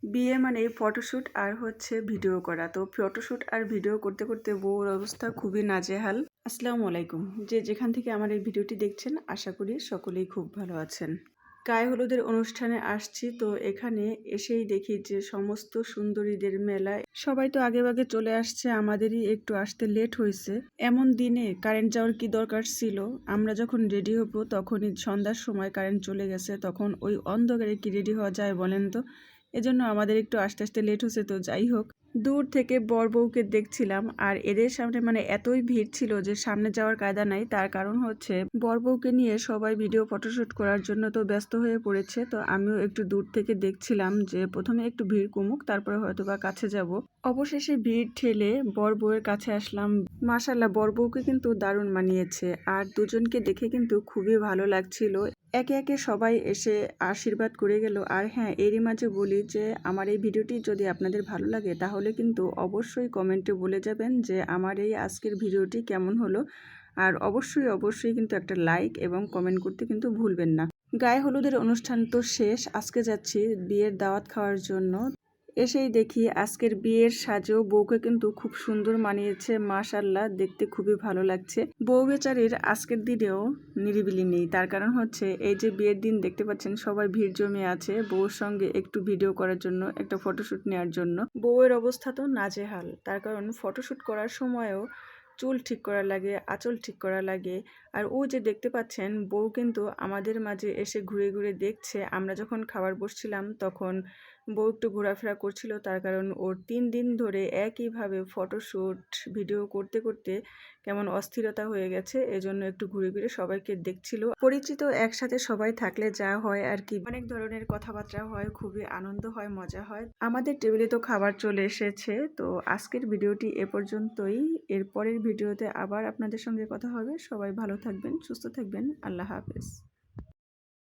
বিয়ে মানে ফটোশ্যুট আর হচ্ছে ভিডিও করা। তো ফটোশ্যুট আর ভিডিও করতে করতে বউর অবস্থা খুবই নাজেহাল। আসসালামু আলাইকুম। যে যেখান থেকে আমার এই ভিডিওটি দেখছেন আশা করি সকলেই খুব ভালো আছেন। গায়ে হলুদের অনুষ্ঠানে আসছি, তো এখানে এসেই দেখি যে সমস্ত সুন্দরীদের মেলায় সবাই তো আগেভাগে চলে আসছে, আমাদেরই একটু আসতে লেট হয়েছে। এমন দিনে কারেন্ট যাওয়ার কি দরকার ছিল? আমরা যখন রেডি হব তখনই সন্ধ্যার সময় কারেন্ট চলে গেছে, তখন ওই অন্ধকারে কি রেডি হওয়া যায় বলেন তো? এজন্য আমাদের একটু আস্তে আস্তে লেট হচ্ছে। তো যাই হোক, দূর থেকে বর বউকে দেখছিলাম আর এদের সামনে মানে এতই ভিড় ছিল যে সামনে যাওয়ার কায়দা নাই। তার কারণ হচ্ছে বর বউকে নিয়ে সবাই ভিডিও ফটোশুট করার জন্য তো ব্যস্ত হয়ে পড়েছে। তো আমিও একটু দূর থেকে দেখছিলাম যে প্রথমে একটু ভিড় কমুক, তারপরে হয়তো বা কাছে যাব। অবশেষে ভিড় ঠেলে বর বউয়ের কাছে আসলাম। মাশাআল্লাহ, বর বউকে কিন্তু দারুণ মানিয়েছে আর দুজনকে দেখে কিন্তু খুবই ভালো লাগছিল। একে একে সবাই এসে আশীর্বাদ করে গেল। আর হ্যাঁ, এরই মাঝে বলি যে আমার এই ভিডিওটি যদি আপনাদের ভালো লাগে তাহলে কিন্তু অবশ্যই কমেন্টে বলে যাবেন যে আমার এই আজকের ভিডিওটি কেমন হলো। আর অবশ্যই কিন্তু একটা লাইক এবং কমেন্ট করতে কিন্তু ভুলবেন না। গায়ে হলুদের অনুষ্ঠান তো শেষ, আজকে যাচ্ছি বিয়ের দাওয়াত খাওয়ার জন্য। এসেই দেখি আজকের বিয়ের সাজেও বউকে কিন্তু খুব সুন্দর মানিয়েছে, মাশাআল্লাহ, দেখতে খুবই ভালো লাগছে। বউ বেচারির আজকের দিনেও নিরিবিলি নেই। তার কারণ হচ্ছে এই যে বিয়ের দিন দেখতে পাচ্ছেন সবাই ভিড় জমে আছে বউর সঙ্গে একটু ভিডিও করার জন্য, একটা ফটোশুট নেওয়ার জন্য। বউয়ের অবস্থা তো নাজেহাল, তার কারণ ফটোশুট করার সময়ও চুল ঠিক করা লাগে, আঁচল ঠিক করা লাগে। আর ও যে দেখতে পাচ্ছেন বউ কিন্তু আমাদের মাঝে এসে ঘুরে ঘুরে দেখছে। আমরা যখন খাবার বসছিলাম তখন বউ একটু ঘোরাফেরা করছিল, তার কারণ ওর 3 দিন ধরে একইভাবে ফটোশ্যুট ভিডিও করতে করতে কেমন অস্থিরতা হয়ে গেছে, এজন্য একটু ঘুরে ঘুরে সবাইকে দেখছিল। পরিচিত একসাথে সবাই থাকলে যা হয় আর কি, অনেক ধরনের কথাবার্তা হয়, খুবই আনন্দ হয়, মজা হয়। আমাদের টেবিলে তো খাবার চলে এসেছে। তো আজকের ভিডিওটি এ পর্যন্তই। এর পরের ভিডিওতে আবার আপনাদের সঙ্গে কথা হবে। সবাই ভালো থাকবেন, সুস্থ থাকবেন। আল্লাহ হাফেজ।